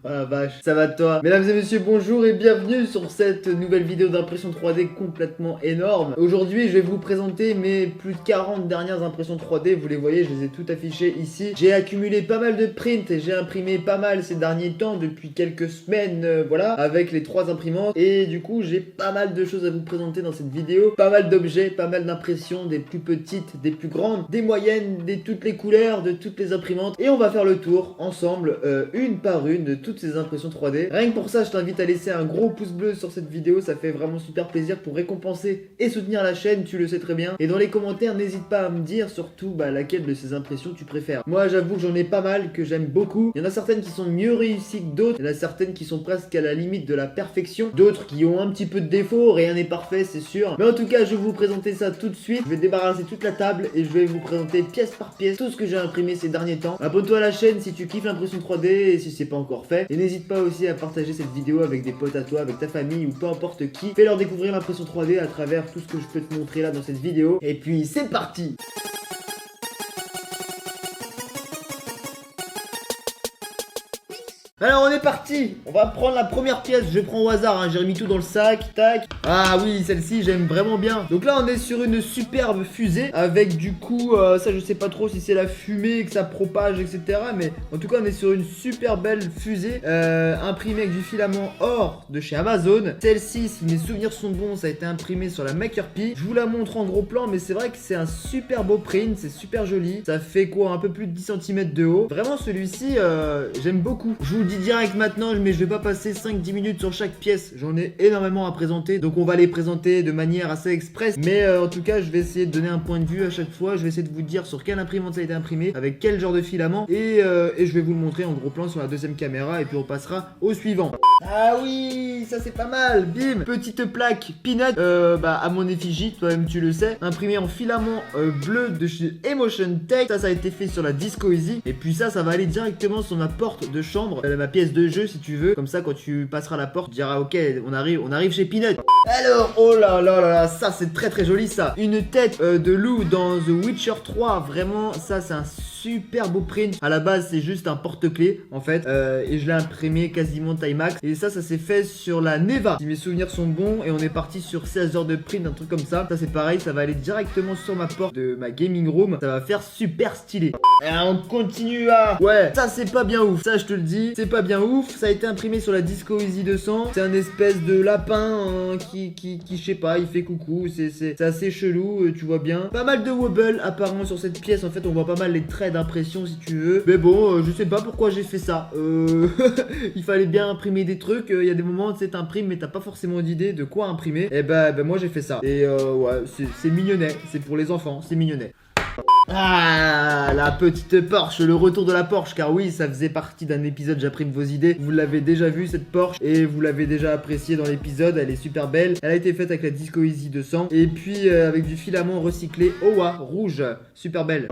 Oh la vache, ça va de toi? Mesdames et messieurs, bonjour et bienvenue sur cette nouvelle vidéo d'impression 3D complètement énorme. Aujourd'hui, je vais vous présenter mes plus de 40 dernières impressions 3D. Vous les voyez, je les ai toutes affichées ici. J'ai accumulé pas mal de prints et j'ai imprimé pas mal ces derniers temps, depuis quelques semaines, voilà, avec les 3 imprimantes. Et du coup, j'ai pas mal de choses à vous présenter dans cette vidéo. Pas mal d'objets, pas mal d'impressions, des plus petites, des plus grandes, des moyennes, de toutes les couleurs, de toutes les imprimantes. Et on va faire le tour ensemble, une par une, de toutes ces impressions 3D. Rien que pour ça, je t'invite à laisser un gros pouce bleu sur cette vidéo, ça fait vraiment super plaisir pour récompenser et soutenir la chaîne, tu le sais très bien. Et dans les commentaires, n'hésite pas à me dire surtout laquelle de ces impressions tu préfères. Moi, j'avoue que j'en ai pas mal, que j'aime beaucoup. Il y en a certaines qui sont mieux réussies que d'autres, il y en a certaines qui sont presque à la limite de la perfection, d'autres qui ont un petit peu de défaut, rien n'est parfait, c'est sûr. Mais en tout cas, je vais vous présenter ça tout de suite. Je vais débarrasser toute la table et je vais vous présenter pièce par pièce tout ce que j'ai imprimé ces derniers temps. Abonne-toi à la chaîne si tu kiffes l'impression 3D et si c'est pas encore fait. Et n'hésite pas aussi à partager cette vidéo avec des potes à toi, avec ta famille ou peu importe qui. Fais-leur découvrir l'impression 3D à travers tout ce que je peux te montrer là dans cette vidéo. Et puis c'est parti! Alors on est parti, on va prendre la première pièce, je prends au hasard, hein. J'ai remis tout dans le sac, tac. Ah oui, celle-ci j'aime vraiment bien. Donc là on est sur une superbe fusée avec du coup, ça je sais pas trop si c'est la fumée que ça propage etc. Mais en tout cas on est sur une super belle fusée imprimée avec du filament or de chez Amazon. Celle-ci, si mes souvenirs sont bons, ça a été imprimé sur la MakerPi. Je vous la montre en gros plan, mais c'est vrai que c'est un super beau print, c'est super joli. Ça fait quoi, un peu plus de 10 cm de haut. Vraiment celui-ci, j'aime beaucoup. Je vous le dis direct maintenant, mais je vais pas passer 5-10 minutes sur chaque pièce. J'en ai énormément à présenter, donc on va les présenter de manière assez express. Mais en tout cas, je vais essayer de donner un point de vue à chaque fois. Je vais essayer de vous dire sur quelle imprimante ça a été imprimé, avec quel genre de filament. Et je vais vous le montrer en gros plan sur la deuxième caméra. Et puis on passera au suivant. Ah oui, ça c'est pas mal. Bim, petite plaque Peanut, à mon effigie, toi-même tu le sais, imprimé en filament bleu de chez Emotion Tech. Ça a été fait sur la Disco Easy. Et puis ça va aller directement sur ma porte de chambre, ma pièce de jeu si tu veux. Comme ça, quand tu passeras la porte, tu diras ok, on arrive chez Peanut. Alors, oh là là là là, ça c'est très très joli ça. Une tête de loup dans The Witcher 3. Vraiment, ça c'est un super beau print. À la base, c'est juste un porte-clés en fait, et je l'ai imprimé quasiment taille max. Et ça s'est fait sur la Neva, si mes souvenirs sont bons. Et on est parti sur 16 heures de print, un truc comme ça. Ça c'est pareil, ça va aller directement sur ma porte de ma gaming room. Ça va faire super stylé. Et on continue à... Ouais, ça c'est pas bien ouf, ça je te le dis, c'est pas bien ouf. Ça a été imprimé sur la Disco Easy 200. C'est un espèce de lapin qui je sais pas, il fait coucou. C'est assez chelou, tu vois bien. Pas mal de wobble apparemment sur cette pièce. En fait, on voit pas mal les traits d'impression si tu veux. Mais bon, je sais pas pourquoi j'ai fait ça. Il fallait bien imprimer des trucs. Il y a des moments où tu sais, t'imprimes mais t'as pas forcément d'idée de quoi imprimer. Et ben moi j'ai fait ça. Et ouais, c'est mignonnet. C'est pour les enfants, c'est mignonnet. Ah, la petite Porsche, le retour de la Porsche, car oui, ça faisait partie d'un épisode J'imprime vos idées. Vous l'avez déjà vu cette Porsche et vous l'avez déjà appréciée dans l'épisode, elle est super belle. Elle a été faite avec la Disco Easy 200 et puis avec du filament recyclé OA rouge, super belle.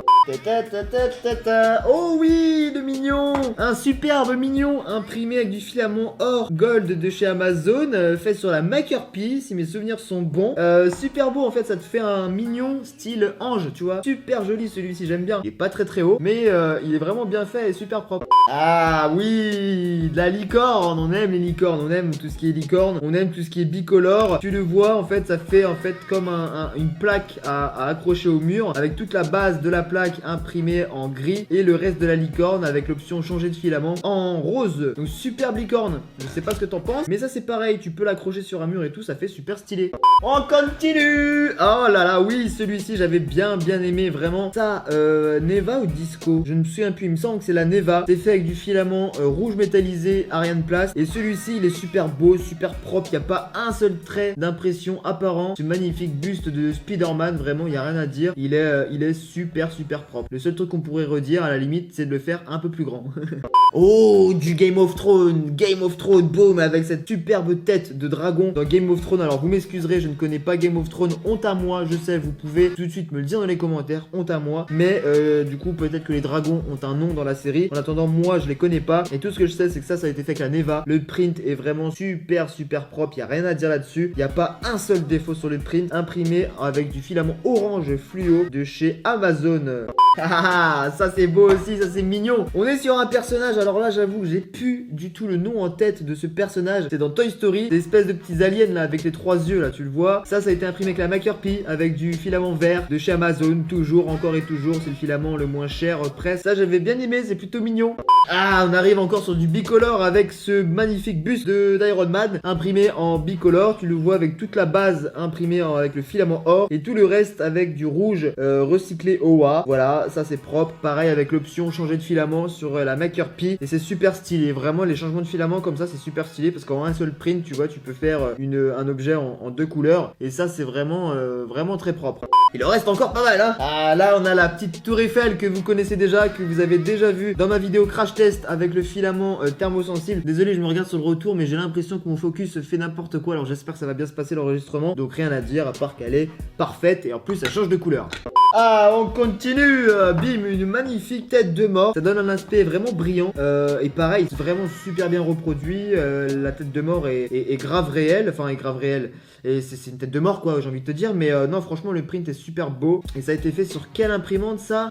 Oh oui, de mignon, un superbe mignon imprimé avec du filament or gold de chez Amazon, fait sur la MakerPi, si mes souvenirs sont bons. Super beau en fait, ça te fait un mignon style ange, tu vois. Super joli celui-ci, j'aime bien. Il est pas très très haut, mais il est vraiment bien fait et super propre. Ah oui, de la licorne, on aime les licornes, on aime tout ce qui est licorne, on aime tout ce qui est bicolore. Tu le vois, en fait, ça fait en fait comme une plaque à accrocher au mur, avec toute la base de la plaque imprimée en gris et le reste de la licorne avec l'option changer de filament en rose. Donc superbe licorne. Je sais pas ce que t'en penses, mais ça c'est pareil, tu peux l'accrocher sur un mur et tout, ça fait super stylé. On continue. Oh là là, oui, celui-ci j'avais bien aimé, vraiment. Ça, Neva ou Disco, je ne me souviens plus, il me semble que c'est la Neva. C'est fait avec du filament rouge métallisé Ariane Place. Et celui-ci, il est super beau, super propre. Il n'y a pas un seul trait d'impression apparent. Ce magnifique buste de Spider-Man, vraiment, il n'y a rien à dire. Il est super propre. Le seul truc qu'on pourrait redire, à la limite, c'est de le faire un peu plus grand. Oh, du Game of Thrones, boom, avec cette superbe tête de dragon dans Game of Thrones. Alors, vous m'excuserez, je ne connais pas Game of Thrones. Honte à moi, je sais, vous pouvez tout de suite me le dire dans les commentaires. Honte à moi. Mais du coup, peut-être que les dragons ont un nom dans la série. En attendant, moi, je les connais pas. Et tout ce que je sais, c'est que ça a été fait avec la Neva. Le print est vraiment super propre. Il n'y a rien à dire là-dessus. Il n'y a pas un seul défaut sur le print. Imprimé avec du filament orange fluo de chez Amazon. Ah, ça c'est beau aussi, ça c'est mignon. On est sur un personnage, alors là j'avoue que j'ai plus du tout le nom en tête de ce personnage. C'est dans Toy Story, des espèces de petits aliens là avec les 3 yeux là, tu le vois. Ça a été imprimé avec la Makerpie, avec du filament vert de chez Amazon, toujours, encore et toujours. C'est le filament le moins cher presque. Ça j'avais bien aimé, c'est plutôt mignon. Ah, on arrive encore sur du bicolore avec ce magnifique buste d'Iron Man imprimé en bicolore. Tu le vois avec toute la base imprimée avec le filament or et tout le reste avec du rouge recyclé OA. Voilà, ça c'est propre. Pareil avec l'option changer de filament sur la Makerpie et c'est super stylé. Vraiment, les changements de filament comme ça, c'est super stylé parce qu'en un seul print, tu vois, tu peux faire un objet en 2 couleurs et ça c'est vraiment vraiment très propre. Il en reste encore pas mal, hein. Ah, là on a la petite tour Eiffel que vous connaissez déjà, que vous avez déjà vu dans ma vidéo crash test avec le filament thermosensible. Désolé, je me regarde sur le retour, mais j'ai l'impression que mon focus fait n'importe quoi. Alors j'espère que ça va bien se passer l'enregistrement. Donc rien à dire à part qu'elle est parfaite et en plus elle change de couleur. Ah, on continue. Bim, une magnifique tête de mort. Ça donne un aspect vraiment brillant. Et pareil, c'est vraiment super bien reproduit. La tête de mort est grave réelle. Enfin, est grave réelle. Et c'est une tête de mort, quoi, j'ai envie de te dire. Mais non, franchement, le print est super beau. Et ça a été fait sur quelle imprimante, ça?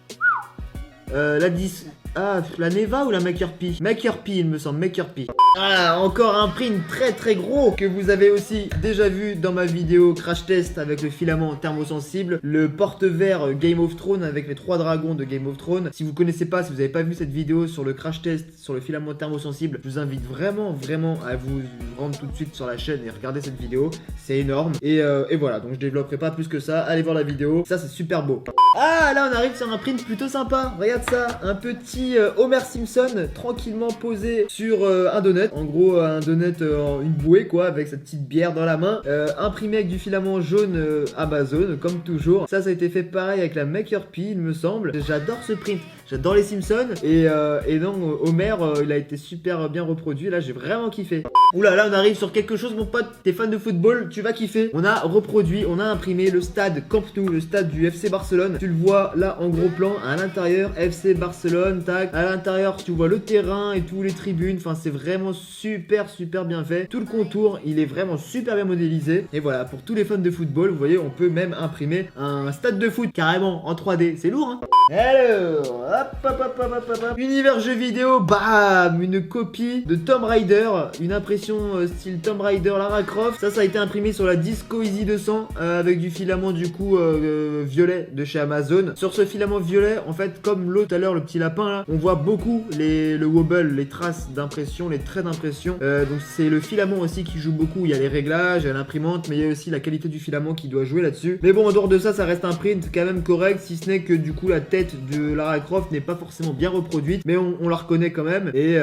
La Neva ou la Makerpie? Makerpie, il me semble, Makerpie. Ah, encore un print très très gros que vous avez aussi déjà vu dans ma vidéo crash test avec le filament thermosensible. Le porte-vert Game of Thrones avec les 3 dragons de Game of Thrones. Si vous connaissez pas, si vous n'avez pas vu cette vidéo sur le crash test sur le filament thermosensible, je vous invite vraiment à vous rendre tout de suite sur la chaîne et regarder cette vidéo. C'est énorme. Et voilà, donc je développerai pas plus que ça. Allez voir la vidéo, ça c'est super beau. Ah, là on arrive sur un print plutôt sympa. Regarde ça, un petit Homer Simpson tranquillement posé sur un donut. En gros, un donut en une bouée quoi, avec sa petite bière dans la main. Imprimé avec du filament jaune Amazon, comme toujours. Ça a été fait pareil avec la Makerpie, il me semble. J'adore ce print. J'adore les Simpsons. Et donc, Homer, il a été super bien reproduit. Là, j'ai vraiment kiffé. Oula, là, on arrive sur quelque chose, mon pote. T'es fan de football, tu vas kiffer. On a reproduit, on a imprimé le stade Camp Nou, le stade du FC Barcelone. Tu le vois là en gros plan, à l'intérieur, FC Barcelone, tac. À l'intérieur, tu vois le terrain et tous les tribunes. Enfin, c'est vraiment super bien fait. Tout le contour, il est vraiment super bien modélisé. Et voilà, pour tous les fans de football, vous voyez, on peut même imprimer un stade de foot carrément en 3D. C'est lourd, hein. Alors, hop. Univers jeux vidéo, bam, une copie de Tomb Raider, une impression style Tomb Raider Lara Croft. Ça a été imprimé sur la Disco Easy 200 avec du filament du coup violet de chez Amazon. Sur ce filament violet, en fait, comme l'autre tout à l'heure, le petit lapin là, on voit beaucoup le wobble, les traces d'impression, les traits d'impression. Donc c'est le filament aussi qui joue beaucoup. Il y a les réglages, il y a l'imprimante, mais il y a aussi la qualité du filament qui doit jouer là-dessus. Mais bon, en dehors de ça, ça reste un print quand même correct, si ce n'est que du coup la tête de Lara Croft n'est pas forcément bien reproduite, mais on la reconnaît quand même et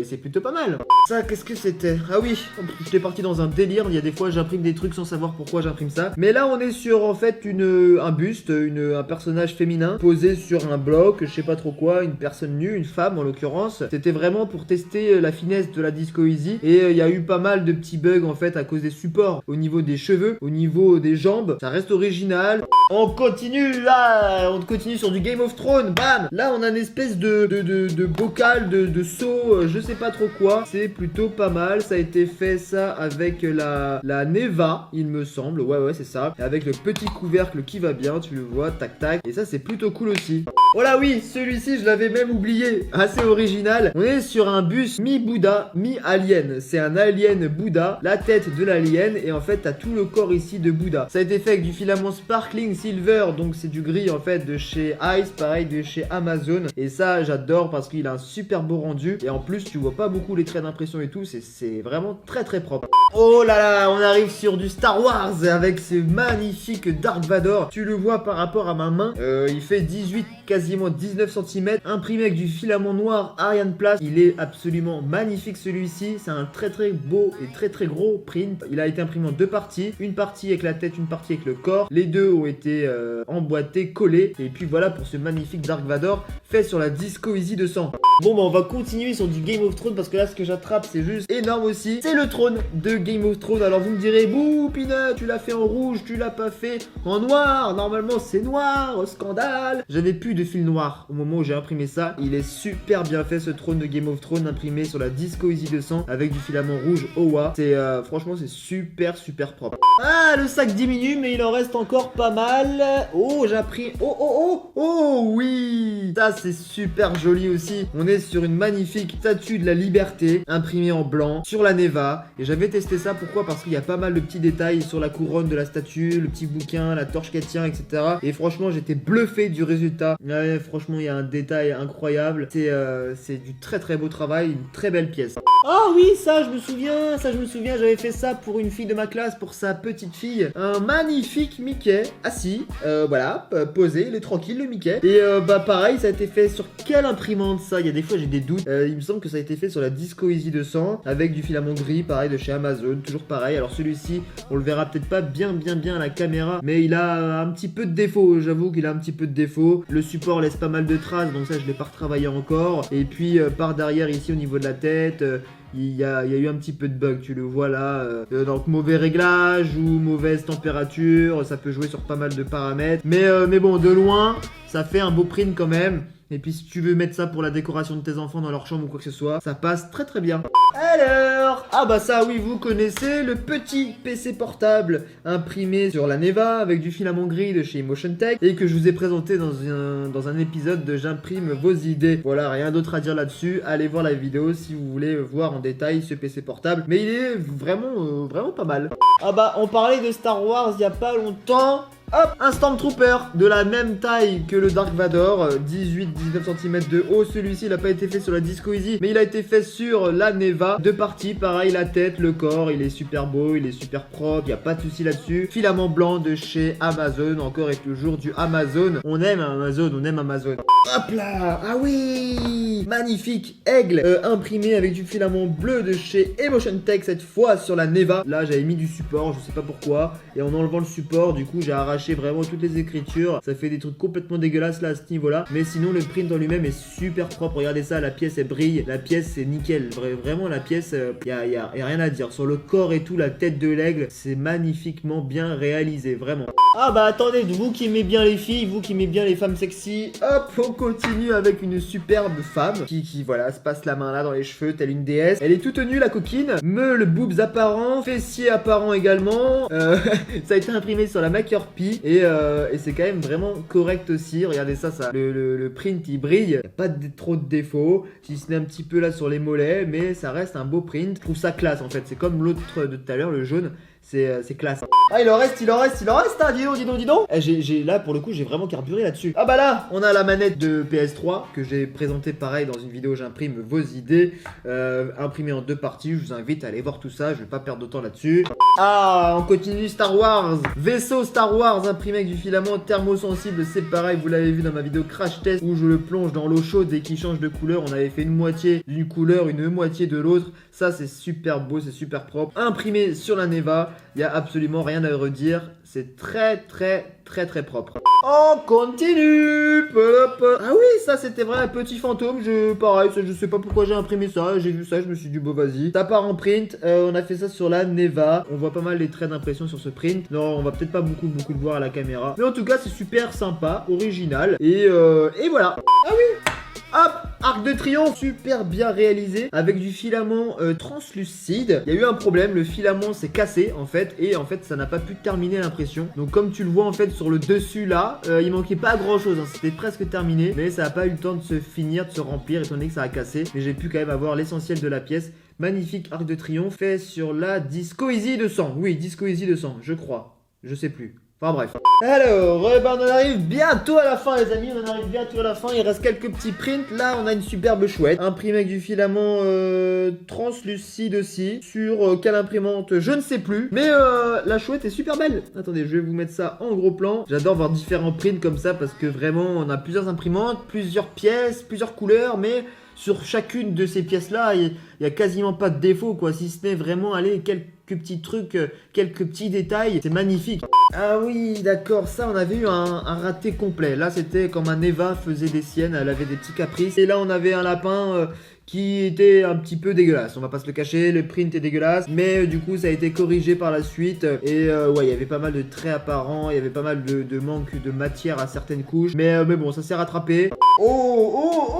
c'est plutôt pas mal. Ça, qu'est-ce que c'était? Ah oui, j'étais parti dans un délire. Il y a des fois j'imprime des trucs sans savoir pourquoi j'imprime ça. Mais là on est sur en fait un buste, un personnage féminin posé sur un bloc, je sais pas trop quoi, une personne nue, une femme en l'occurrence. C'était vraiment pour tester la finesse de la Disco Easy et il y a eu pas mal de petits bugs en fait à cause des supports au niveau des cheveux, au niveau des jambes. Ça reste original. On continue là, on continue sur du Game of Thrones, bam. Là on a une espèce de bocal, de seau, je sais pas trop quoi. C'est plutôt pas mal, ça a été fait ça avec la Neva, il me semble, ouais c'est ça. Avec le petit couvercle qui va bien, tu le vois, tac tac. Et ça c'est plutôt cool aussi. Voilà, oui, celui-ci je l'avais même oublié, assez original. On est sur un buste mi-Bouddha, mi-alien. C'est un alien Bouddha, la tête de l'alien et en fait t'as tout le corps ici de Bouddha. Ça a été fait avec du filament sparkling silver, donc c'est du gris en fait de chez Ice, pareil de chez Amazon. Et ça j'adore parce qu'il a un super beau rendu et en plus tu vois pas beaucoup les traits d'impression et tout, c'est vraiment très propre. Oh là là, on arrive sur du Star Wars avec ce magnifique Dark Vador. Tu le vois par rapport à ma main, il fait 18, quasiment 19 cm, imprimé avec du filament noir Ariane Place. Il est absolument magnifique celui-ci, c'est un très beau et très gros print. Il a été imprimé en 2 parties, une partie avec la tête, une partie avec le corps. Les deux ont été emboîtés, collés. Et puis voilà pour ce magnifique Dark Vador fait sur la Disco Easy 200. Bon bah on va continuer sur du Game of Thrones parce que là ce que j'attrape c'est juste énorme aussi. C'est le trône de Game of Thrones. Alors vous me direz, bouh Peanut, tu l'as fait en rouge, tu l'as pas fait en noir. Normalement c'est noir, scandale. J'avais plus de fil noir au moment où j'ai imprimé ça. Il est super bien fait ce trône de Game of Thrones imprimé sur la Disco Easy 200 avec du filament rouge OA. C'est franchement c'est super propre. Ah, le sac diminue mais il en reste encore pas mal. Oh, j'ai appris. Oh Oh oui, ça c'est super joli aussi. On est sur une magnifique statue de la liberté imprimée en blanc sur la Neva. Et j'avais testé ça, pourquoi? Parce qu'il y a pas mal de petits détails sur la couronne de la statue, le petit bouquin, la torche qu'elle tient, etc. Et franchement j'étais bluffé du résultat. Ouais, franchement il y a un détail incroyable. C'est du très très beau travail, une très belle pièce. Ah oui, ça je me souviens, j'avais fait ça pour une fille de ma classe, pour sa petite fille. Un magnifique Mickey, assis, voilà, posé, il est tranquille le Mickey. Et bah pareil, ça a été fait sur quelle imprimante ça? Il y a des fois j'ai des doutes. Il me semble que ça a été fait sur la Disco Easy 200 avec du filament gris, pareil de chez Amazon, toujours pareil. Alors celui-ci, on le verra peut-être pas bien à la caméra, mais il a un petit peu de défaut, j'avoue qu'il a un petit peu de défaut. Le support laisse pas mal de traces, donc ça je l'ai pas retravaillé encore. Et puis par derrière ici au niveau de la tête, il y a eu un petit peu de bug, tu le vois là, donc mauvais réglage ou mauvaise température, ça peut jouer sur pas mal de paramètres, mais bon, de loin, ça fait un beau print quand même. Et puis si tu veux mettre ça pour la décoration de tes enfants dans leur chambre ou quoi que ce soit, ça passe très très bien. Alors, ah bah ça oui, vous connaissez le petit PC portable imprimé sur la Neva avec du filament gris de chez Emotion Tech et que je vous ai présenté dans un épisode de J'imprime vos idées. Voilà, rien d'autre à dire là-dessus. Allez voir la vidéo si vous voulez voir en détail ce PC portable. Mais il est vraiment pas mal. Ah bah, on parlait de Star Wars il y a pas longtemps. Hop, un Stormtrooper de la même taille que le Dark Vador, 18-19 cm de haut. Celui-ci, il n'a pas été fait sur la Disco Easy, mais il a été fait sur la Neva. Deux parties, pareil, la tête, le corps, il est super beau, il est super propre, il n'y a pas de souci là-dessus. Filament blanc de chez Amazon, encore et toujours du Amazon. On aime Amazon, on aime Amazon. Hop là, ah oui, magnifique aigle imprimé avec du filament bleu de chez Emotion Tech, cette fois sur la Neva. Là, j'avais mis du support, je sais pas pourquoi, et en enlevant le support, du coup, j'ai arraché vraiment toutes les écritures. Ça fait des trucs complètement dégueulasses là à ce niveau là, mais sinon le print en lui-même est super propre. Regardez ça, la pièce elle brille, la pièce c'est nickel, vraiment la pièce y a rien à dire sur le corps et tout. La tête de l'aigle, c'est magnifiquement bien réalisé, vraiment. Ah bah attendez, vous qui aimez bien les filles, vous qui aimez bien les femmes sexy, hop, on continue avec une superbe femme qui voilà, se passe la main là dans les cheveux telle une déesse. Elle est toute nue la coquine, meule, boobs apparent, fessiers apparents également. Ça a été imprimé sur la Maker P et c'est quand même vraiment correct aussi. Regardez ça, le print il brille, y a pas trop de défauts, si ce n'est un petit peu là sur les mollets, mais ça reste un beau print. Je trouve ça classe en fait, c'est comme l'autre de tout à l'heure, le jaune. C'est classe. Ah, il en reste, hein, dis donc. Là, pour le coup, j'ai vraiment carburé là-dessus. Ah bah là, on a la manette de PS3 que j'ai présentée pareil dans une vidéo J'imprime vos idées, imprimée en deux parties. Je vous invite à aller voir tout ça, je vais pas perdre de temps là-dessus. Ah, on continue Star Wars. Vaisseau Star Wars imprimé avec du filament thermosensible, c'est pareil, vous l'avez vu dans ma vidéo crash test où je le plonge dans l'eau chaude et qui change de couleur. On avait fait une moitié d'une couleur, une moitié de l'autre. Ça, c'est super beau, c'est super propre. Imprimé sur la Neva. Il n'y a absolument rien à redire. C'est très propre. On continue. Ah oui, ça c'était vrai, un petit fantôme. Pareil, je sais pas pourquoi j'ai imprimé ça. J'ai vu ça, je me suis dit bon vas-y. Ça part en print. On a fait ça sur la Neva. On voit pas mal les traits d'impression sur ce print. Non, on va peut-être pas beaucoup le voir à la caméra. Mais en tout cas, c'est super sympa, original. Et voilà. Ah oui. Hop, arc de triomphe, super bien réalisé avec du filament translucide. Il y a eu un problème, le filament s'est cassé en fait, et en fait ça n'a pas pu terminer l'impression. Donc comme tu le vois en fait sur le dessus là, il manquait pas grand chose, hein. C'était presque terminé, mais ça n'a pas eu le temps de se finir, de se remplir étant donné que ça a cassé. Mais j'ai pu quand même avoir l'essentiel de la pièce. Magnifique arc de triomphe fait sur la Disco Easy 200. Oui, Disco Easy 200, je crois, je sais plus. Enfin bref. Alors, on arrive bientôt à la fin les amis, on arrive bientôt à la fin, il reste quelques petits prints. Là on a une superbe chouette, imprimée avec du filament translucide aussi. Sur quelle imprimante, je ne sais plus. Mais la chouette est super belle. Attendez, je vais vous mettre ça en gros plan. J'adore voir différents prints comme ça parce que vraiment on a plusieurs imprimantes, plusieurs pièces, plusieurs couleurs, mais sur chacune de ces pièces là il y a quasiment pas de défaut quoi, si ce n'est vraiment aller quelques petits trucs, quelques petits détails. C'est magnifique. Ah oui d'accord, ça on avait eu un raté complet. Là c'était quand ma Neva faisait des siennes, elle avait des petits caprices. Et là on avait un lapin qui était un petit peu dégueulasse, on va pas se le cacher, le print est dégueulasse, mais du coup ça a été corrigé par la suite. Et ouais, il y avait pas mal de traits apparents, il y avait pas mal de manque de matière à certaines couches, mais bon ça s'est rattrapé. Oh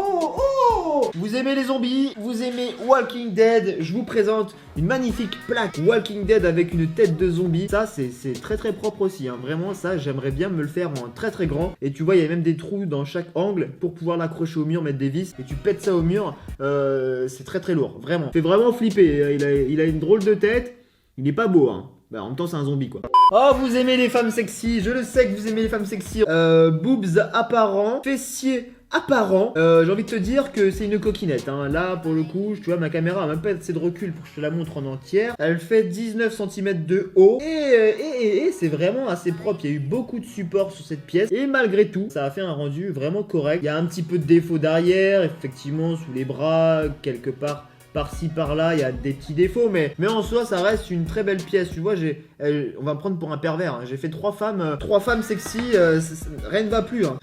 Vous aimez les zombies, vous aimez Walking Dead, je vous présente une magnifique plaque Walking Dead avec une tête de zombie. Ça, c'est très très propre aussi, hein. Vraiment, ça, j'aimerais bien me le faire en très très grand. Et tu vois, il y a même des trous dans chaque angle pour pouvoir l'accrocher au mur, mettre des vis. Et tu pètes ça au mur, c'est très très lourd, vraiment. Fait vraiment flipper, il a une drôle de tête, il est pas beau, hein. Bah, en même temps, c'est un zombie, quoi. Oh, vous aimez les femmes sexy, je le sais que vous aimez les femmes sexy. Boobs apparents, fessiers apparents. J'ai envie de te dire que c'est une coquinette, hein. Là, pour le coup, tu vois, ma caméra a même pas assez de recul pour que je te la montre en entière. Elle fait 19 cm de haut. Et c'est vraiment assez propre. Il y a eu beaucoup de support sur cette pièce. Et malgré tout, ça a fait un rendu vraiment correct. Il y a un petit peu de défaut derrière, effectivement, sous les bras, quelque part. Par-ci, par-là, il y a des petits défauts, mais en soi, ça reste une très belle pièce. Tu vois, on va me prendre pour un pervers, hein. J'ai fait trois femmes sexy, rien ne va plus, hein.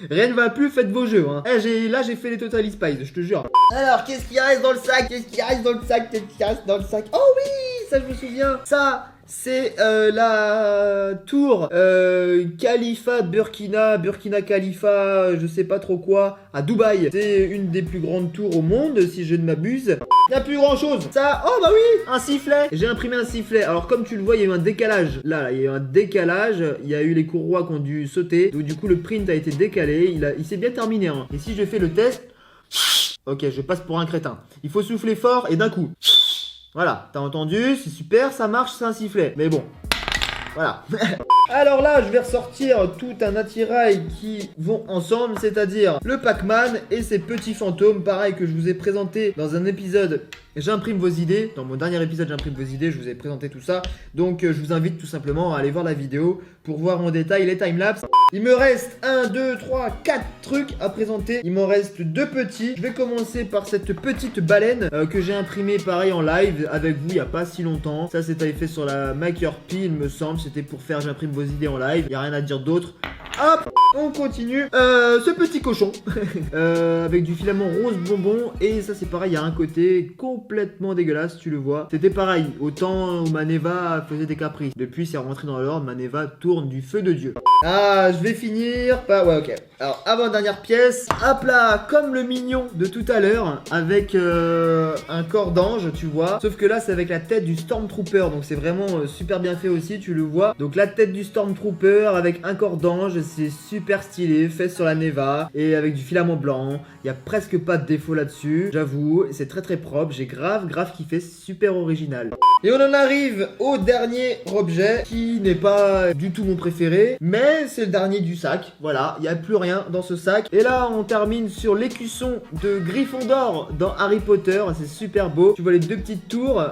Rien ne va plus, faites vos jeux, hein. Là, j'ai fait les Totally Spies, je te jure. Alors, qu'est-ce qui reste dans le sac? Qu'est-ce qui reste dans le sac? Qu'est-ce qui reste dans le sac? Oh oui, ça, je me souviens. Ça, c'est la tour Khalifa Burkina Khalifa, je sais pas trop quoi, à Dubaï. C'est une des plus grandes tours au monde, si je ne m'abuse. Il n'y a plus grand chose. Ça, oh bah oui, un sifflet. J'ai imprimé un sifflet. Alors comme tu le vois, il y a eu un décalage. Là, il y a eu un décalage. Il y a eu les courroies qui ont dû sauter. Donc du coup, le print a été décalé. Il s'est bien terminé, hein. Et si je fais le test, ok, je passe pour un crétin. Il faut souffler fort et d'un coup. Voilà, t'as entendu, c'est super, ça marche, c'est un sifflet. Mais bon, voilà. Alors là, je vais ressortir tout un attirail qui vont ensemble, c'est-à-dire le Pac-Man et ses petits fantômes, pareil que je vous ai présenté dans un épisode J'imprime vos idées. Dans mon dernier épisode J'imprime vos idées, je vous ai présenté tout ça. Donc je vous invite tout simplement à aller voir la vidéo pour voir en détail les timelapses. Il me reste 1, 2, 3, 4 trucs à présenter. Il m'en reste 2 petits. Je vais commencer par cette petite baleine que j'ai imprimée pareil en live avec vous il n'y a pas si longtemps. Ça c'était fait sur la Maker P il me semble. C'était pour faire J'imprime vos idées en live. Il n'y a rien à dire d'autre. Hop, on continue. Ce petit cochon avec du filament rose bonbon. Et ça c'est pareil, il y a un côté complètement dégueulasse, tu le vois. C'était pareil, au temps où Maneva faisait des caprices. Depuis c'est rentré dans l'ordre, Maneva tourne du feu de Dieu. Ah, je vais finir par... Ouais, ok. Alors, avant-dernière pièce. Hop là, comme le mignon de tout à l'heure, avec un corps d'ange, tu vois. Sauf que là, c'est avec la tête du Stormtrooper. Donc, c'est vraiment super bien fait aussi, tu le vois. Donc, la tête du Stormtrooper avec un corps d'ange, c'est super stylé, fait sur la Neva. Et avec du filament blanc. Il n'y a presque pas de défaut là-dessus, j'avoue. C'est très très propre. J'ai grave kiffé, super original. Et on en arrive au dernier objet qui n'est pas du tout mon préféré, mais c'est le dernier du sac. Voilà, il n'y a plus rien dans ce sac. Et là, on termine sur l'écusson de Gryffondor dans Harry Potter. C'est super beau. Tu vois les 2 petites tours,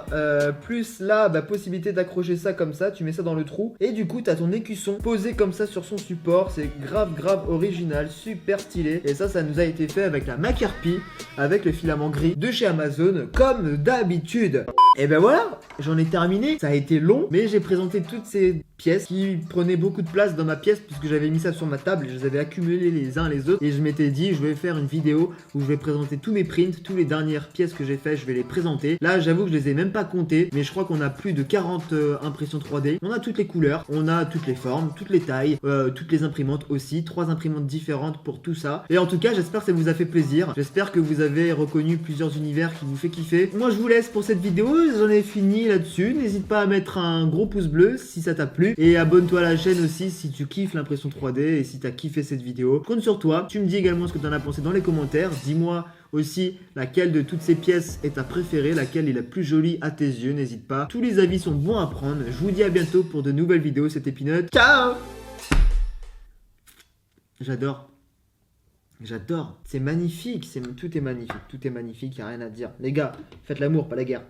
plus là, possibilité d'accrocher ça comme ça. Tu mets ça dans le trou. Et du coup, tu as ton écusson posé comme ça sur son support. C'est grave original, super stylé. Et ça nous a été fait avec la Maker P, avec le filament gris de chez Amazon, comme d'habitude. Et ben voilà, j'en ai terminé. Ça a été long, mais j'ai présenté toutes ces pièces qui prenaient beaucoup de place dans ma pièce puisque j'avais mis ça sur ma table et je les avais accumulés les uns les autres. Et je m'étais dit, je vais faire une vidéo où je vais présenter tous mes prints, toutes les dernières pièces que j'ai fait, je vais les présenter. Là, j'avoue que je les ai même pas comptées, mais je crois qu'on a plus de 40 impressions 3D. On a toutes les couleurs, on a toutes les formes, toutes les tailles, toutes les imprimantes aussi. 3 imprimantes différentes pour tout ça. Et en tout cas, j'espère que ça vous a fait plaisir. J'espère que vous avez reconnu plusieurs univers qui vous fait kiffer. Moi, je vous laisse pour cette vidéo. J'en ai fini là-dessus. N'hésite pas à mettre un gros pouce bleu si ça t'a plu. Et abonne-toi à la chaîne aussi si tu kiffes l'impression 3D et si t'as kiffé cette vidéo. Je compte sur toi. Tu me dis également ce que t'en as pensé dans les commentaires. Dis-moi aussi laquelle de toutes ces pièces est ta préférée, laquelle est la plus jolie à tes yeux. N'hésite pas. Tous les avis sont bons à prendre. Je vous dis à bientôt pour de nouvelles vidéos. C'était Peanut. Ciao! J'adore. J'adore. C'est magnifique. Tout est magnifique. Tout est magnifique. Il n'y a rien à dire. Les gars, faites l'amour, pas la guerre.